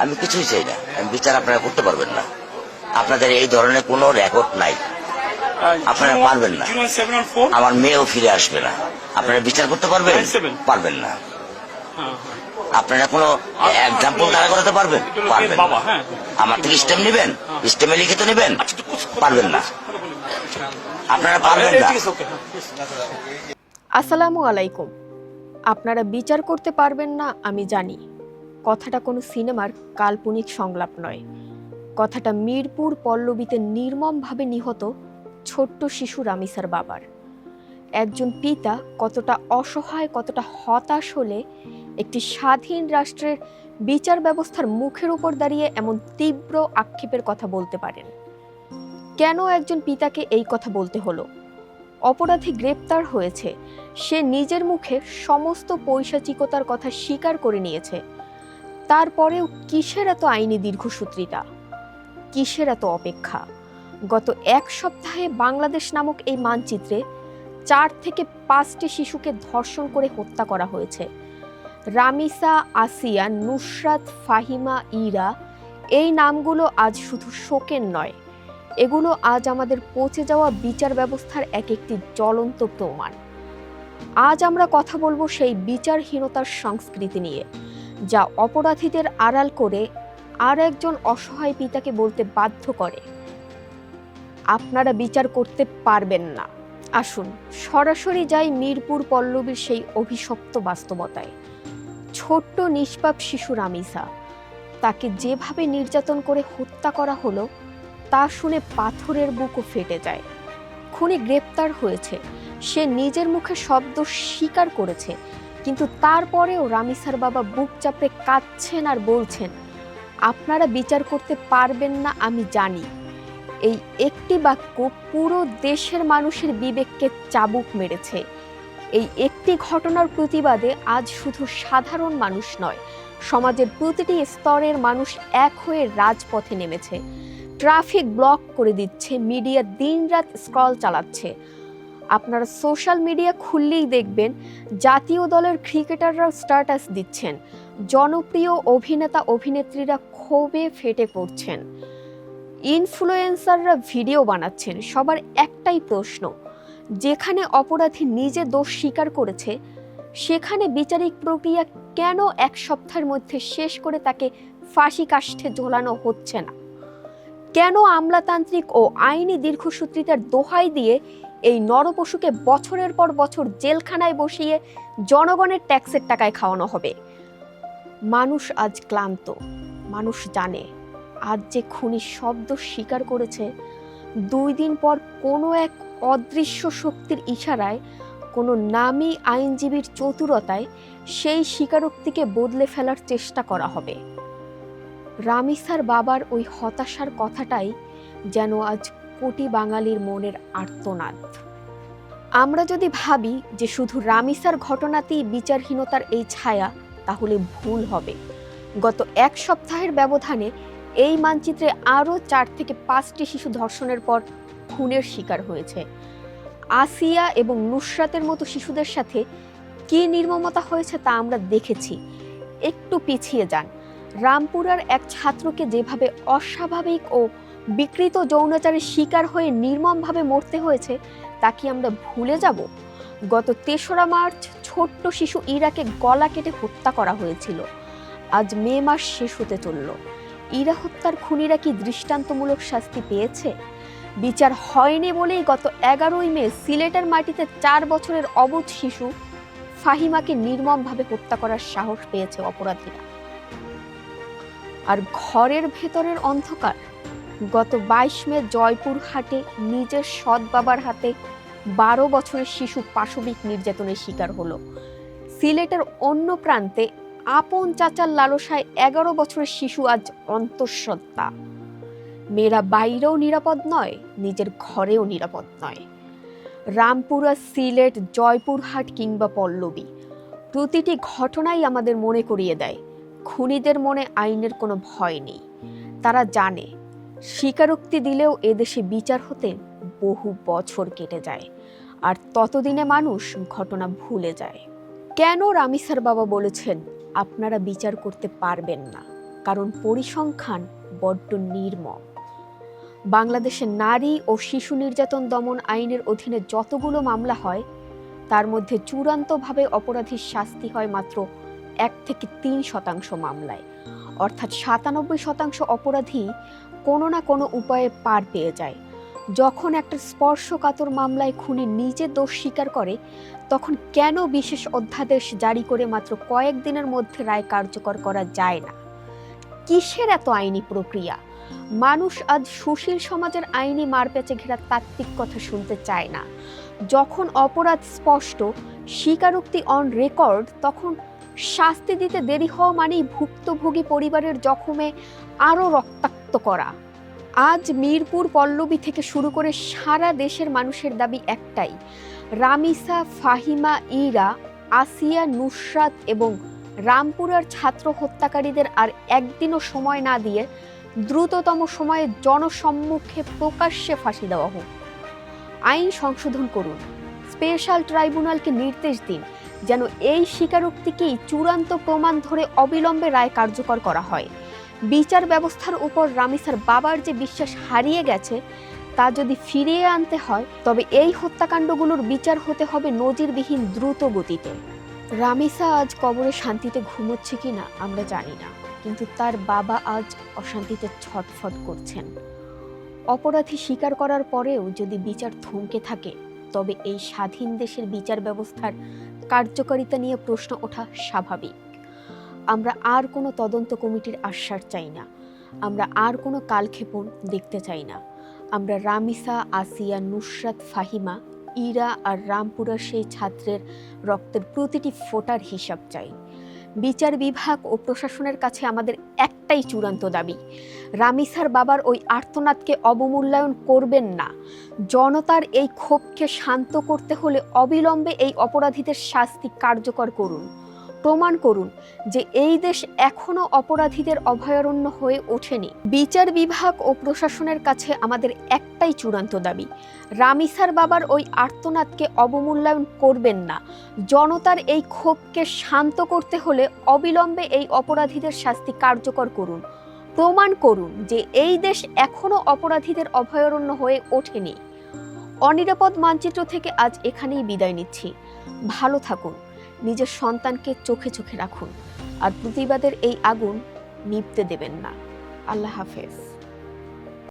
আমি কিছুই চাই না, আমি বিচার আপনারা করতে পারবেন না। আপনাদের এই ধরনের কোনো রেকর্ড নাই, আপনারা পারবেন না। আমার মেয়েও ফিরে আসবে না। আপনারা বিচার করতে পারবেন? পারবেন না। আপনারা কোনো এক্সাম্পল দাঁড়া করাতে পারবেন? পারবেন না। আমার থেকে স্টেম নেবেন, স্টেমে লিখিত নেবেন? পারবেন না। আপনারা পারবেন না। আসসালামু আলাইকুম। আপনারা বিচার করতে পারবেন না আমি জানি, কথাটা কোনো সিনেমার কাল্পনিক সংলাপ নয়। কথাটা মিরপুর পল্লবীতে নির্মমভাবে নিহত ছোট্ট শিশু রামিসার বাবার। একজন পিতা কতটা অসহায়, কতটা হতাশ হলে একটি স্বাধীন রাষ্ট্রের বিচার ব্যবস্থার মুখের উপর দাঁড়িয়ে এমন তীব্র আক্ষেপের কথা বলতে পারেন। কেন একজন পিতাকে এই কথা বলতে হলো? অপরাধী গ্রেপ্তার হয়েছে, সে নিজের মুখে সমস্ত পৈশাচিকতার কথা স্বীকার করে নিয়েছে। তারপরেও কিসের এত আইনি দীর্ঘসূত্রিতা, কিসের এত অপেক্ষা? গত এক সপ্তাহে বাংলাদেশ নামক এই মানচিত্রে 4 থেকে 5টি শিশুকে ধর্ষণ করে হত্যা করা হয়েছে। রামিসা, আসিয়া, নুসরাত, ফাহিমা, ইরা, এই নামগুলো আজ শুধু শোকের নয়, এগুলো আজ আমাদের পচে যাওয়া বিচার ব্যবস্থার এক একটি জ্বলন্ত প্রমাণ। আজ আমরা কথা বলবো সেই বিচারহীনতার সংস্কৃতি নিয়ে, যা অপরাধীদের আড়াল করে আর একজন অসহায় পিতাকে বলতে বাধ্য করে, আপনারা বিচার করতে পারবেন না। আসুন সরাসরি যাই মিরপুর পল্লবীর সেই অভিশপ্ত বাস্তবতায়। ছোট্ট নিষ্পাপ শিশু রামিসা, তাকে যেভাবে নির্যাতন করে হত্যা করা হলো তা শুনে পাথরের বুকও ফেটে যায়। খুনি গ্রেপ্তার হয়েছে, সে নিজের মুখে শব্দ স্বীকার করেছে, কিন্তু তারপরেও রামিসার বাবা বুক চাপড়ে কাঁদছেন আর বলছেন, আপনারা বিচার করতে পারবেন না আমি জানি। এই একটি বাক্য পুরো দেশের মানুষের বিবেককে চাবুক মেরেছে। এই একটি ঘটনার প্রতিবাদে আজ শুধু সাধারণ মানুষ নয়, সমাজের প্রতিটি স্তরের মানুষ এক হয়ে রাজপথে নেমেছে। ট্রাফিক ব্লক করে দিচ্ছে, মিডিয়া দিনরাত স্ক্রল চালাচ্ছে। আপনারা সোশ্যাল মিডিয়া খুললেই দেখবেন জাতীয় দলের ক্রিকেটাররা স্ট্যাটাস দিচ্ছেন, জনপ্রিয় অভিনেতা অভিনেত্রীরা ক্ষোভে ফেটে পড়ছেন, ইনফ্লুয়েন্সাররা ভিডিও বানাচ্ছেন। সবার একটাই প্রশ্ন, যেখানে অপরাধী নিজে দোষ স্বীকার করেছে সেখানে বিচারিক প্রক্রিয়া কেন এক সপ্তাহের মধ্যে শেষ করে তাকে ফাঁসি কাষ্ঠে ঝোলানো হচ্ছে না? কেন আমলাতান্ত্রিক ও আইনি দীর্ঘসূত্রিতার দোহাই দিয়ে এই নরপশুকে বছরের পর বছর জেলখানায় বসিয়ে জনগণের ট্যাক্সের টাকায় খাওয়ানো হবে? মানুষ আজ ক্লান্ত, মানুষ জানে আজ যে খুনি শব্দ স্বীকার করেছে, 2 দিন পর কোনো এক অদৃশ্য শক্তির ইশারায়, কোনো নামী আইনজীবীর চতুরতায় সেই স্বীকারোক্তিকে বদলে ফেলার চেষ্টা করা হবে। রামিসার বাবার ওই হতাশার কথাটাই যেন আজ কোটি বাঙালির মনের আর্তনাদ। আমরা যদি ভাবি যে শুধু রামিসার ঘটনাতেই বিচারহীনতার এই ছায়া, তাহলে ভুল হবে। গত এক সপ্তাহের ব্যবধানে এই মানচিত্রে আরও 4 থেকে 5টি শিশু ধর্ষণের পর খুনের শিকার হয়েছে। আসিয়া এবং নুসরাতের মতো শিশুদের সাথে কি নির্মমতা হয়েছে তা আমরা দেখেছি। একটু পিছিয়ে যান, রামপুরার এক ছাত্রকে যেভাবে অস্বাভাবিক ও বিকৃত যৌনাচারের শিকার হয়ে নির্মমভাবে মরতে হয়েছে তা কি আমরা ভুলে যাব? গত 3রা মার্চ ছোট্ট শিশু ইরাকে গলা কেটে হত্যা করা হয়েছিল। আজ মে মাস শেষ হতে চলল, ইরা হত্যার খুনিরা কি দৃষ্টান্তমূলক শাস্তি পেয়েছে? বিচার হয়নি বলেই গত 11ই মে সিলেটের মাটিতে 4 বছরের অবুঝ শিশু ফাহিমাকে নির্মমভাবে হত্যা করার সাহস পেয়েছে অপরাধীরা। আর ঘরের ভেতরের অন্ধকার, গত 22 মে জয়পুরহাটে নিজের সৎ বাবার হাতে 12 বছরের শিশু পাশবিক নির্যাতনের শিকার হলো। সিলেটের অন্য প্রান্তে আপন চাচার লালসায় 11 বছরের শিশু আজ অন্তঃসত্ত্বা। মেয়েরা বাইরেও নিরাপদ নয়, নিজের ঘরেও নিরাপদ নয়। রামপুরা, সিলেট, জয়পুরহাট কিংবা পল্লবী, প্রতিটি ঘটনাই আমাদের মনে করিয়ে দেয় খুনিদের মনে আইনের কোনো ভয় নেই। তারা জানে স্বীকারোক্তি দিলেও এদেশে বিচার হতে বহু বছর কেটে যায়, আর ততদিনে মানুষ ঘটনা ভুলে যায়। কেন রামিসার বাবা বলেছেন আপনারা বিচার করতে পারবেন না? কারণ পরিসংখ্যান বড্ড নির্মম। বাংলাদেশের নারী ও শিশু নির্যাতন দমন আইনের অধীনে যতগুলো মামলা হয় তার মধ্যে চূড়ান্তভাবে অপরাধীর শাস্তি হয় মাত্র 1 থেকে 3% মামলায়, অর্থাৎ 97% অপরাধী কোনো না কোনো উপায়ে পার পেয়ে যায়। যখন একটা স্পর্শকাতর মামলায় খুনি নিজে দোষ স্বীকার করে তখন কেন বিশেষ অধ্যাদেশ জারি করে মাত্র কয়েকদিনের মধ্যে রায় কার্যকর করা যায় না? কিসের এত আইনি প্রক্রিয়া? মানুষ আজ সুশীল সমাজের আইনি মারপ্যাচে ঘেরা তাত্ত্বিক কথা শুনতে চায় না। যখন অপরাধ স্পষ্ট, স্বীকারোক্তি অন রেকর্ড, তখন শাস্তি দিতে দেরি হওয়া মানেই ভুক্তভোগী পরিবারের জখমে আরও রক্তাক্ত করা। আজ মিরপুর পল্লবী থেকে শুরু করে সারা দেশের মানুষের দাবি একটাই, রামিসা, ফাহিমা, ইরা, আসিয়া, নুসরাত এবং রামপুরার ছাত্র হত্যাকারীদের আর একদিনও সময় না দিয়ে দ্রুততম সময়ে জনসম্মুখে প্রকাশ্যে ফাঁসি দেওয়া হোক। আইন সংশোধন করুন, স্পেশাল ট্রাইব্যুনালকে নির্দেশ দিন যেন এই স্বীকারোক্তিকেই চূড়ান্ত প্রমাণ ধরে অবিলম্বে রায় কার্যকর করা হয়। বিচার ব্যবস্থার উপর রামিসার বাবার যে বিশ্বাস হারিয়ে গেছে তা যদি ফিরিয়ে আনতে হয় তবে এই হত্যাকাণ্ডগুলোর বিচার হতে হবে নজিরবিহীন দ্রুত গতিতে। রামিসা আজ কবরে শান্তিতে ঘুমোচ্ছে কিনা আমরা জানি না, কিন্তু তার বাবা আজ অশান্তিতে ছটফট করছেন। অপরাধী স্বীকার করার পরেও যদি বিচার থমকে থাকে তবে এই স্বাধীন দেশের বিচার ব্যবস্থার কার্যকারিতা নিয়ে প্রশ্ন ওঠা স্বাভাবিক। আমরা আর কোনো তদন্ত কমিটির আশ্বাস চাই না, আমরা আর কোনো কালক্ষেপণ দেখতে চাই না। আমরা রামিসা, আসিয়া, নুসরাত, ফাহিমা, ইরা আর রামপুরার সেই ছাত্রের রক্তের প্রতিটি ফোঁটার হিসাব চাই। বিচার বিভাগ ও প্রশাসনের কাছে আমাদের একটাই চূড়ান্ত দাবি, রামিসার বাবার ওই আর্তনাদকে অবমূল্যায়ন করবেন না। জনতার এই ক্ষোভকে শান্ত করতে হলে অবিলম্বে এই অপরাধীদের শাস্তি কার্যকর করুন। প্রমাণ করুন যে এই দেশ এখনো অপরাধীদের অভয়ারণ্য হয়ে ওঠেনি। বিচার বিভাগ ও প্রশাসনের কাছে আমাদের একটাই চূড়ান্ত দাবি, রামিসার বাবার ওই আর্তনাদকে অবমূল্যায়ন করবেন না। জনতার এই ক্ষোভকে শান্ত করতে হলে অবিলম্বে এই অপরাধীদের শাস্তি কার্যকর করুন। প্রমাণ করুন যে এই দেশ এখনো অপরাধীদের অভয়ারণ্য হয়ে ওঠেনি। অনিরাপদ মানচিত্র থেকে আজ এখানেই বিদায় নিচ্ছি। ভালো থাকুন, নিজের সন্তানকে চোখে চোখে রাখুন আর প্রতিবাদের এই আগুন নিভতে দেবেন না। আল্লাহ হাফেজ।